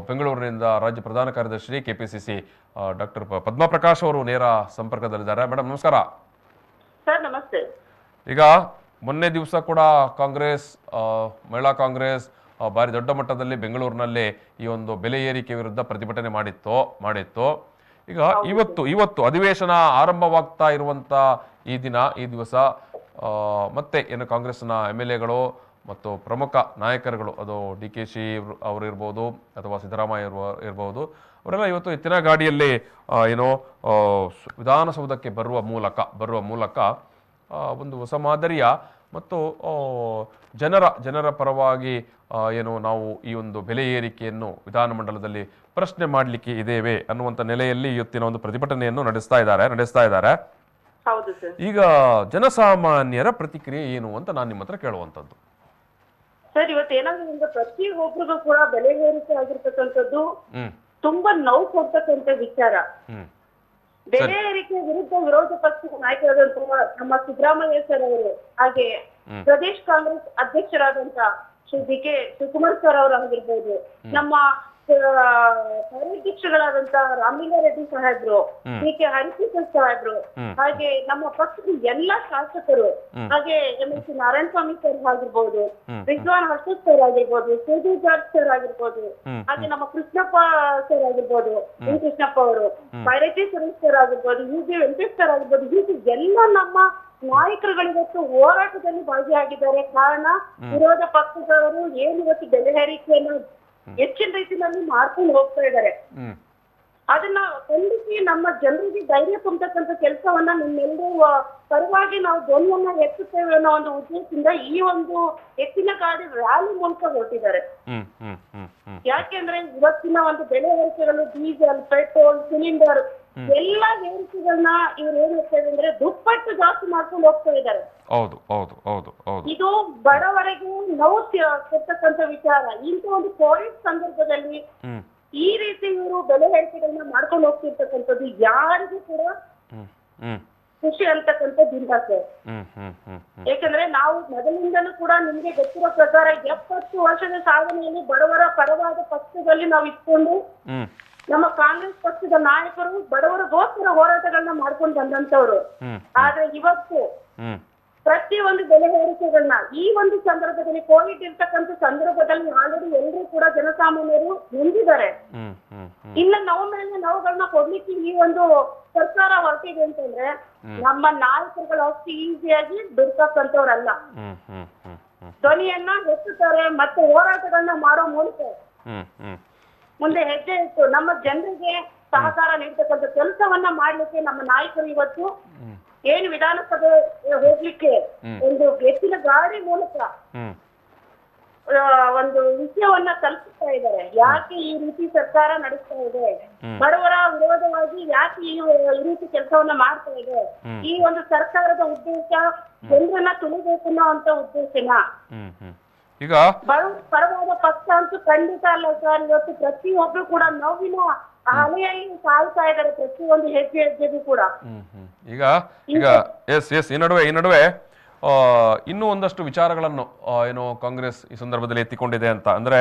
ಬೆಂಗಳೂರಿನಿಂದ ರಾಜ್ಯ ಪ್ರಧಾನ ಕಾರ್ಯದರ್ಶಿ ಕೆಪಿಸಿಸಿ ಡಾಕ್ಟರ್ ಪದ್ಮಾ ಪ್ರಕಾಶ್ ಅವರು ನೇರ ಸಂಪರ್ಕದಲ್ಲಿದ್ದಾರೆ. ಮೇಡಮ್ ನಮಸ್ಕಾರ. ಸರ್ ನಮಸ್ತೆ. ಈಗ ಮೊನ್ನೆ ದಿವಸ ಕೂಡ ಕಾಂಗ್ರೆಸ್, ಮಹಿಳಾ ಕಾಂಗ್ರೆಸ್ ಭಾರಿ ದೊಡ್ಡ ಮಟ್ಟದಲ್ಲಿ ಬೆಂಗಳೂರಿನಲ್ಲಿ ಈ ಒಂದು ಬೆಲೆ ಏರಿಕೆ ವಿರುದ್ಧ ಪ್ರತಿಭಟನೆ ಮಾಡಿತ್ತು. ಈಗ ಇವತ್ತು ಅಧಿವೇಶನ ಆರಂಭವಾಗ್ತಾ ಇರುವಂತ ಈ ದಿವಸ ಮತ್ತೆ ಏನು ಕಾಂಗ್ರೆಸ್ನ MLAಗಳು ಮತ್ತು ಪ್ರಮುಖ ನಾಯಕರುಗಳು, ಅದು DK ಶಿ ಅವರು ಇರ್ಬೋದು ಅಥವಾ ಸಿದ್ದರಾಮಯ್ಯ ಇರ್ಬೋದು, ಅವರೆಲ್ಲ ಇವತ್ತು ಎತ್ತಿನ ಗಾಡಿಯಲ್ಲಿ ವಿಧಾನಸೌಧಕ್ಕೆ ಬರುವ ಮೂಲಕ ಒಂದು ಹೊಸ ಮಾದರಿಯ ಮತ್ತು ಜನರ ಪರವಾಗಿ ನಾವು ಈ ಒಂದು ಬೆಲೆ ಏರಿಕೆಯನ್ನು ವಿಧಾನಮಂಡಲದಲ್ಲಿ ಪ್ರಶ್ನೆ ಮಾಡಲಿಕ್ಕೆ ಇದ್ದೇವೆ ಅನ್ನುವಂಥ ನೆಲೆಯಲ್ಲಿ ಇವತ್ತಿನ ಒಂದು ಪ್ರತಿಭಟನೆಯನ್ನು ನಡೆಸ್ತಾ ಇದ್ದಾರೆ. ಈಗ ಜನಸಾಮಾನ್ಯರ ಪ್ರತಿಕ್ರಿಯೆ ಏನು ಅಂತ ನಾನು ನಿಮ್ಮ ಹತ್ರ ಕೇಳುವಂಥದ್ದು. ಸರ್, ಇವತ್ತೇನಾದ್ರೂ ಪ್ರತಿಯೊಬ್ಬರಿಗೂ ಕೂಡ ಬೆಲೆ ಏರಿಕೆ ಆಗಿರ್ತಕ್ಕಂಥದ್ದು ತುಂಬಾ ನೋವು ಕೊಡ್ತಕ್ಕಂಥ ವಿಚಾರ. ಬೆಲೆ ಏರಿಕೆ ವಿರುದ್ಧ ವಿರೋಧ ಪಕ್ಷದ ನಾಯಕರಾದಂತಹ ನಮ್ಮ ಸಿದ್ದರಾಮಯ್ಯ ಸರ್ ಅವರು, ಹಾಗೆ ಪ್ರದೇಶ್ ಕಾಂಗ್ರೆಸ್ ಅಧ್ಯಕ್ಷರಾದಂತ ಶ್ರೀ DK ಶಿವಕುಮಾರ್ ಸರ್ ಅವರು ಆಗಿರ್ಬೋದು, ನಮ್ಮ ಕಾರ್ಯಾಧ್ಯಕ್ಷಗಳಾದಂತ ರಾಮಲಿಂಗಾರೆಡ್ಡಿ ಸಾಹೇಬ್ರು, DK ಹರಿಕೃಷ್ಣ ಸಾಹೇಬ್ರು, ಹಾಗೆ ನಮ್ಮ ಪಕ್ಷದ ಎಲ್ಲಾ ಶಾಸಕರು, ಹಾಗೆ MLC ನಾರಾಯಣ ಸ್ವಾಮಿ ಸರ್ ಆಗಿರ್ಬೋದು, ವಿದ್ವಾನ್ ಹರ್ಷದ್ ಸರ್ ಆಗಿರ್ಬೋದು, ಸುಧೀ ಜಾರ್ಜ್ ಸರ್ ಆಗಿರ್ಬೋದು, ಹಾಗೆ ನಮ್ಮ ಕೃಷ್ಣಪ್ಪ ಸರ್ ಆಗಿರ್ಬೋದು, ಕೃಷ್ಣಪ್ಪ ಅವರು, ಬೈರತಿ ಸುರೇಶ್ ಸರ್ ಆಗಿರ್ಬೋದು, UB ವೆಂಕಟೇಶ್ ಸರ್ ಆಗಿರ್ಬೋದು, ಹೀಗೆ ಎಲ್ಲ ನಮ್ಮ ನಾಯಕರುಗಳಿವತ್ತು ಹೋರಾಟದಲ್ಲಿ ಭಾಗಿಯಾಗಿದ್ದಾರೆ. ಕಾರಣ, ವಿರೋಧ ಪಕ್ಷದವರು ಏನು ಇವತ್ತು ಬೆಲೆ ಏರಿಕೆಯನ್ನು ಹೆಚ್ಚಿನ ರೀತಿಯಲ್ಲಿ ಮಾಡ್ಕೊಂಡು ಹೋಗ್ತಾ ಇದ್ದಾರೆ. ಅದನ್ನ ಖಂಡಿಸಿ ನಮ್ಮ ಜನರಿಗೆ ಧೈರ್ಯ ತುಂಬತಕ್ಕಂಥ ಕೆಲಸವನ್ನ ನಿಮ್ಮೆಲ್ಲರೂ ಪರವಾಗಿ ನಾವು ಧ್ವನಿಯನ್ನ ಎತ್ತುತ್ತೇವೆ ಅನ್ನೋ ಒಂದು ಉದ್ದೇಶದಿಂದ ಈ ಒಂದು ಎತ್ತಿನ ಗಾಡಿ ರ್ಯಾಲಿ ಮೂಲಕ ಹೊರಟಿದ್ದಾರೆ. ಯಾಕೆಂದ್ರೆ ಇವತ್ತಿನ ಒಂದು ಬೆಲೆ ಏರಿಕೆಗಳು, ಡೀಸೆಲ್, ಪೆಟ್ರೋಲ್, ಸಿಲಿಂಡರ್ ಎಲ್ಲ ಏರಿಕೆಗಳನ್ನ ಇವ್ರು ಏನ್ ಹೇಳ್ತಾರೆ ಅಂದ್ರೆ ದುಪ್ಪಟ್ಟು ಜಾಸ್ತಿ ಮಾಡ್ಕೊಂಡು ಹೋಗ್ತಾ ಇದ್ದಾರೆ. ಇದು ಬಡವರಿಗೆ ನೋವು ಕೊಡ್ತಕ್ಕಂಥ ವಿಚಾರ. ಇಂಥ ಒಂದು ಕೋವಿಡ್ ಸಂದರ್ಭದಲ್ಲಿ ಈ ರೀತಿ ಇವರು ಬೆಲೆ ಏರಿಕೆಗಳನ್ನ ಮಾಡ್ಕೊಂಡು ಹೋಗ್ತಿರ್ತಕ್ಕಂಥದ್ದು ಯಾರಿಗೂ ಕೂಡ ಖುಷಿ ಅಂತಕ್ಕಂಥದ್ದಿಲ್ಲ ಸರ್. ಯಾಕಂದ್ರೆ ನಾವು ಮೊದಲಿಂದಲೂ ಕೂಡ ನಿಮ್ಗೆ ಗೊತ್ತಿರೋ ಪ್ರಕಾರ 70 ವರ್ಷದ ಸಾಧನೆಯಲ್ಲಿ ಬಡವರ ಪರವಾದ ಪಕ್ಷದಲ್ಲಿ ನಾವು ಇಟ್ಕೊಂಡು ನಮ್ಮ ಕಾಂಗ್ರೆಸ್ ಪಕ್ಷದ ನಾಯಕರು ಬಡವರಿಗೋಸ್ಕರ ಹೋರಾಟಗಳನ್ನ ಮಾಡ್ಕೊಂಡು ಬಂದಂತವ್ರು. ಆದ್ರೆ ಇವತ್ತು ಪ್ರತಿಯೊಂದು ಬೆಲೆ ಏರಿಕೆಗಳನ್ನ ಈ ಒಂದು ಸಂದರ್ಭದಲ್ಲಿ, ಕೋವಿಡ್ ಇರ್ತಕ್ಕಂಥ ಸಂದರ್ಭದಲ್ಲಿ ಆಲ್ರೆಡಿ ಎಲ್ಲರೂ ಕೂಡ ಜನಸಾಮಾನ್ಯರು ಹೊಂದಿದ್ದಾರೆ. ಇನ್ನ ನೋವು ಮೇಲೆ ನೋವುಗಳನ್ನ ಕೊಡ್ಲಿಕ್ಕೆ ಈ ಒಂದು ಸರ್ಕಾರ ಹೊರಟಿದೆ ಅಂತಂದ್ರೆ ನಮ್ಮ ನಾಯಕರುಗಳು ಅಷ್ಟು ಈಸಿಯಾಗಿ ಬಿಡ್ತಕ್ಕಂಥವ್ರಲ್ಲ. ಧ್ವನಿಯನ್ನ ಎತ್ತುತ್ತಾರೆ ಮತ್ತೆ ಹೋರಾಟಗಳನ್ನ ಮಾಡೋ ಮೂಲಕ ಮುಂದೆ ಹೆಜ್ಜೆ ಇಟ್ಟು ನಮ್ಮ ಜನರಿಗೆ ಸಹಕಾರ ನೀಡ್ತಕ್ಕಂಥ ಕೆಲಸವನ್ನ ಮಾಡ್ಲಿಕ್ಕೆ ನಮ್ಮ ನಾಯಕರು ಇವತ್ತು ಏನು ವಿಧಾನಸಭೆ ಹೋಗ್ಲಿಕ್ಕೆ ಒಂದು ಎತ್ತಿನ ಗಾಡಿ ಮೂಲಕ ಒಂದು ವಿಷಯವನ್ನ ತಲುಪಿಸ್ತಾ ಇದ್ದಾರೆ. ಯಾಕೆ ಈ ರೀತಿ ಸರ್ಕಾರ ನಡೆಸ್ತಾ ಇದೆ, ಬಡವರ ವಿರೋಧವಾಗಿ ಯಾಕೆ ಈ ರೀತಿ ಕೆಲಸವನ್ನ ಮಾಡ್ತಾ ಇದೆ, ಈ ಒಂದು ಸರ್ಕಾರದ ಉದ್ದೇಶ ಜನರನ್ನ ತುಳಿಬೇಕು ಅನ್ನೋ ಅಂತ ಉದ್ದೇಶನ. ಈಗ ಪರವಾದ ಪಕ್ಷ ಅಂತೂ ಖಂಡಿತ ಅಲ್ಲ ಸರ್. ಇವತ್ತು ಪ್ರತಿಯೊಬ್ರು ಕೂಡ ನೋವಿನ ಅಲೆಯಲ್ಲಿ ಸಾಯ್ತಾ ಇದ್ದಾರೆ, ಪ್ರತಿಯೊಂದು ಹೆಜ್ಜೆಗೂ ಕೂಡ. ಈಗ ಈ ನಡುವೆ ಇನ್ನೂ ಒಂದಷ್ಟು ವಿಚಾರಗಳನ್ನು ಕಾಂಗ್ರೆಸ್ ಈ ಸಂದರ್ಭದಲ್ಲಿ ಎತ್ತಿಕೊಂಡಿದೆ ಅಂತ ಅಂದ್ರೆ,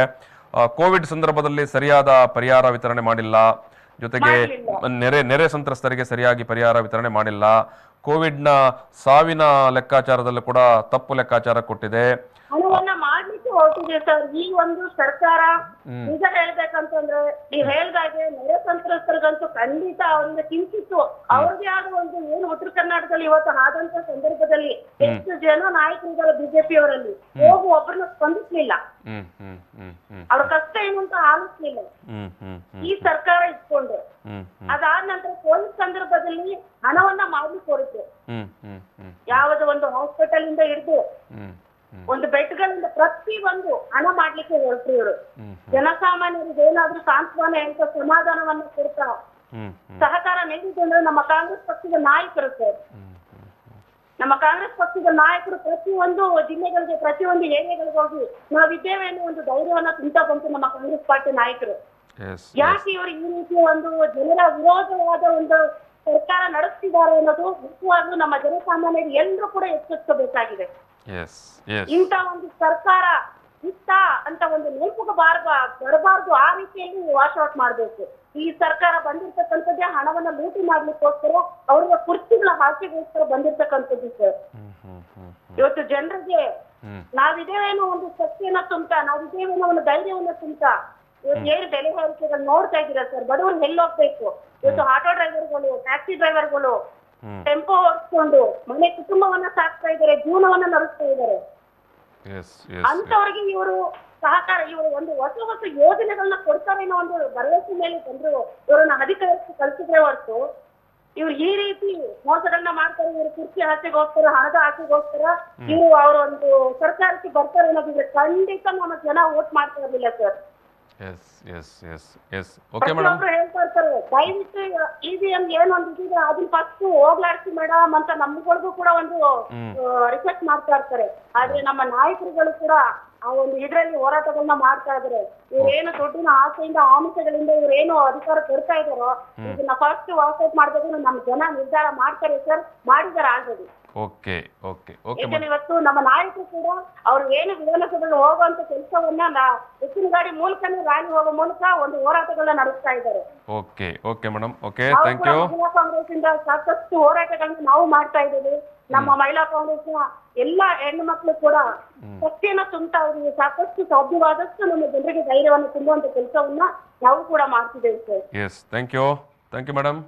ಕೋವಿಡ್ ಸಂದರ್ಭದಲ್ಲಿ ಸರಿಯಾದ ಪರಿಹಾರ ವಿತರಣೆ ಮಾಡಿಲ್ಲ, ಜೊತೆಗೆ ನೆರೆ ಸಂತ್ರಸ್ತರಿಗೆ ಸರಿಯಾಗಿ ಪರಿಹಾರ ವಿತರಣೆ ಮಾಡಿಲ್ಲ, ಕೋವಿಡ್ನ ಸಾವಿನ ಲೆಕ್ಕಾಚಾರದಲ್ಲೂ ಕೂಡ ತಪ್ಪು ಲೆಕ್ಕಾಚಾರ ಕೊಟ್ಟಿದೆ, ಹಣವನ್ನ ಮಾಡ್ಲಿಕ್ಕೆ ಹೊರಟಿದೆ ಸರ್ ಈ ಒಂದು ಸರ್ಕಾರ. ನಿಜ ಹೇಳ್ಬೇಕಂತಂದ್ರೆ ನೀವ್ ಹೇಳ್ದಾಗೆ ನೆರೆ ಸಂತ್ರಸ್ತರಿಗಂತೂ ಖಂಡಿತ ಅವ್ರಿಗೆ ಕಿಂಚಿತ್ತು ಅವ್ರದೇ ಆದ ಒಂದು ಏನು ಉತ್ತರ ಕರ್ನಾಟಕದಲ್ಲಿ ಇವತ್ತು ಆದಂತ ಸಂದರ್ಭದಲ್ಲಿ ಎಷ್ಟು ಜನ ನಾಯಕರಿದ್ದಾರೆ ಬಿಜೆಪಿ ಅವರಲ್ಲಿ, ಹೋಗು ಒಬ್ಬರನ್ನ ಸ್ಪಂದಿಸ್ಲಿಲ್ಲ, ಅವ್ರ ಕಷ್ಟ ಏನು ಅಂತ ಆಲಿಸ್ಲಿಲ್ಲ ಈ ಸರ್ಕಾರ ಇಟ್ಕೊಂಡು. ಅದಾದ ನಂತರ ಕೋವಿಡ್ ಸಂದರ್ಭದಲ್ಲಿ ಹಣವನ್ನ ಮಾಡ್ಲಿಕ್ಕೆ ಹೊರಟು, ಯಾವುದೋ ಒಂದು ಹಾಸ್ಪಿಟಲ್ ಇಂದ ಹಿಡಿದು ಒಂದು ಬೆಡ್ಗಳಿಂದ ಪ್ರತಿ ಒಂದು ಹಣ ಮಾಡ್ಲಿಕ್ಕೆ ಹೊರಟ್ರು ಇವರು. ಜನಸಾಮಾನ್ಯರಿಗೆ ಏನಾದ್ರೂ ಸಾಂತ್ವನ ಅಂತ ಸಮಾಧಾನವನ್ನ ಕೊಡ್ತಾ ಸಹಕಾರ ನೀಡಿದ್ದು ಅಂದ್ರೆ ನಮ್ಮ ಕಾಂಗ್ರೆಸ್ ಪಕ್ಷದ ನಾಯಕರು ಸರ್. ನಮ್ಮ ಕಾಂಗ್ರೆಸ್ ಪಕ್ಷದ ನಾಯಕರು ಪ್ರತಿಯೊಂದು ಜಿಲ್ಲೆಗಳಿಗೆ, ಪ್ರತಿಯೊಂದು ಏರಿಯಾಗಳಿಗೆ ಹೋಗಿ ನಾವಿದ್ದೇವೆ ಅನ್ನೋ ಒಂದು ಧೈರ್ಯವನ್ನ ತುಂಬ್ತಾ ಬಂತು ನಮ್ಮ ಕಾಂಗ್ರೆಸ್ ಪಾರ್ಟಿ ನಾಯಕರು. ಯಾಕೆ ಇವರು ಈ ರೀತಿ ಒಂದು ಜನರ ವಿರೋಧವಾದ ಒಂದು ಸರ್ಕಾರ ನಡೆಸ್ತಿದ್ದಾರೆ ಅನ್ನೋದು ಮುಖ್ಯವಾಗ್ಲೂ ನಮ್ಮ ಜನಸಾಮಾನ್ಯರು ಎಲ್ಲರೂ ಕೂಡ ಎಚ್ಚರಿಸಬೇಕಾಗಿದೆ. ಇಂಥ ಒಂದು ಸರ್ಕಾರ ಇಷ್ಟ ಅಂತ ಒಂದು ನೆನಪು ಬರಬಾರ್ದು, ಆ ರೀತಿಯಲ್ಲಿ ವಾಶ್ ಔಟ್ ಮಾಡ್ಬೇಕು. ಈ ಸರ್ಕಾರ ಬಂದಿರ್ತಕ್ಕಂಥದ್ದೇ ಹಣವನ್ನ ಲೂಟಿ ಮಾಡ್ಲಿಕ್ಕೋಸ್ಕರ, ಅವ್ರಿಗೆ ಕುರ್ಚಿಗಳ ಹಾಸಿಗೋಸ್ಕರ ಬಂದಿರ್ತಕ್ಕಂಥದ್ದು ಸರ್. ಇವತ್ತು ಜನರಿಗೆ ನಾವಿದೇವೇನೋ ಒಂದು ಶಕ್ತಿಯನ್ನ ತುಂಬ್ತ, ನಾವಿದೇವೇನೋ ಒಂದು ಧೈರ್ಯವನ್ನ ತುಂಬ್ತ, ಇವತ್ತು ಏನು ಬೆಲೆ ಏರಿಕೆಗಳು ನೋಡ್ತಾ ಇದ್ದೀರಾ ಸರ್, ಬಡವರು ಎಲ್ಲೋಗ್ಬೇಕು. ಇವತ್ತು ಆಟೋ ಡ್ರೈವರ್ಗಳು, ಟ್ಯಾಕ್ಸಿ ಡ್ರೈವರ್ಗಳು ಟೆಂಪೋ ಓಡಿಸ್ಕೊಂಡು ಮನೆ ಕುಟುಂಬವನ್ನ ಸಾಕ್ತಾ ಇದ್ದಾರೆ, ಜೀವನವನ್ನ ನಡೆಸ್ತಾ ಇದ್ದಾರೆ. ಅಂತವ್ರಿಗೆ ಇವರು ಸಹಕಾರ, ಇವರು ಒಂದು ಹೊಸ ಹೊಸ ಯೋಜನೆಗಳನ್ನ ಕೊಡ್ತಾರೇನೋ ಒಂದು ಭರವಸೆ ಮೇಲೆ ಬಂದ್ರು ಇವರನ್ನ ಅಧಿಕಾರಕ್ಕೆ ಕಳಿಸಿದ್ರೆ ಹೊರತು ಇವ್ರು ಈ ರೀತಿ ಮೋಸಗಳನ್ನ ಮಾಡ್ತಾರೆ. ಇವರು ಕುರ್ಚಿ ಆಸೆಗೋಸ್ಕರ, ಹಣದ ಆಸೆಗೋಸ್ಕರ ಇವರು ಅವರ ಒಂದು ಸರ್ಕಾರಕ್ಕೆ ಬರ್ತಾರೆ ಅನ್ನೋದಿದ್ರೆ ಖಂಡಿತ ನಮ್ಮ ಜನ ವೋಟ್ ಮಾಡ್ತಾ ಇರ್ಲಿಲ್ಲ ಸರ್. ಪ್ರತಿಯೊಬ್ರು ಹೇಳ್ತಾ ಇರ್ತಾರೆ, ದಯವಿಟ್ಟು EVM ಏನೊಂದು ಇದಿದೆ ಅದನ್ನ ಫಸ್ಟ್ ಹೋಗ್ಲಾಡ್ಸಿ ಮೇಡಮ್ ಅಂತ ನಮ್ಗಳಿಗೂ ಕೂಡ ಒಂದು ರಿಕ್ವೆಸ್ಟ್ ಮಾಡ್ತಾ ಇರ್ತಾರೆ. ಆದ್ರೆ ನಮ್ಮ ನಾಯಕರುಗಳು ಕೂಡ ಆ ಒಂದು ಇದ್ರಲ್ಲಿ ಹೋರಾಟಗಳನ್ನ ಮಾಡ್ತಾ ಇದಾರೆ. ಇವ್ರೇನು ದುಡ್ಡಿನ ಆಸೆಯಿಂದ, ಆಮಿಷಗಳಿಂದ ಇವ್ರೇನು ಅಧಿಕಾರ ಕೊಡ್ತಾ ಇದಾರೋ ಇದನ್ನ ಫಸ್ಟ್ ವಾಕೌಟ್ ಮಾಡ್ಬೇಕು ನಮ್ಮ ಜನ ನಿರ್ಧಾರ ಮಾಡ್ತಾರೆ ಸರ್, ಮಾಡಿದಾರೆ ಆಲ್ರೆಡಿ. ಯಾಕಂದ್ರೆ ಇವತ್ತು ನಮ್ಮ ನಾಯಕರು ಕೂಡ ಅವ್ರು ಏನು ವಿಧಾನಸಭೆಗೆ ಹೋಗುವಂತ ಕೆಲಸವನ್ನ ಎತ್ತಿನ ಗಾಡಿ ಮೂಲಕನೇ ರ್ಯಾಲಿ ಹೋಗೋ ಮೂಲಕ ಒಂದು ಹೋರಾಟಗಳನ್ನ ನಡೆಸ್ತಾ ಇದ್ದಾರೆ. ಮಹಿಳಾ ಕಾಂಗ್ರೆಸ್ ಇಂದ ಸಾಕಷ್ಟು ಹೋರಾಟಗಳನ್ನ ನಾವು ಮಾಡ್ತಾ ಇದ್ದೀವಿ. ನಮ್ಮ ಮಹಿಳಾ ಕಾಂಗ್ರೆಸ್ ನ ಎಲ್ಲಾ ಹೆಣ್ಣು ಮಕ್ಕಳು ಕೂಡ ಶಕ್ತಿಯನ್ನ ತುಂಬ್ತಾ ಇದ್ದೀವಿ. ಸಾಕಷ್ಟು ಸಾಧ್ಯವಾದಷ್ಟು ನಮ್ಮ ಜನರಿಗೆ ಧೈರ್ಯವನ್ನು ತುಂಬುವಂತ ಕೆಲಸವನ್ನ ನಾವು ಕೂಡ ಮಾಡ್ತಿದ್ದೇವೆ ಸರ್. Thank you madam.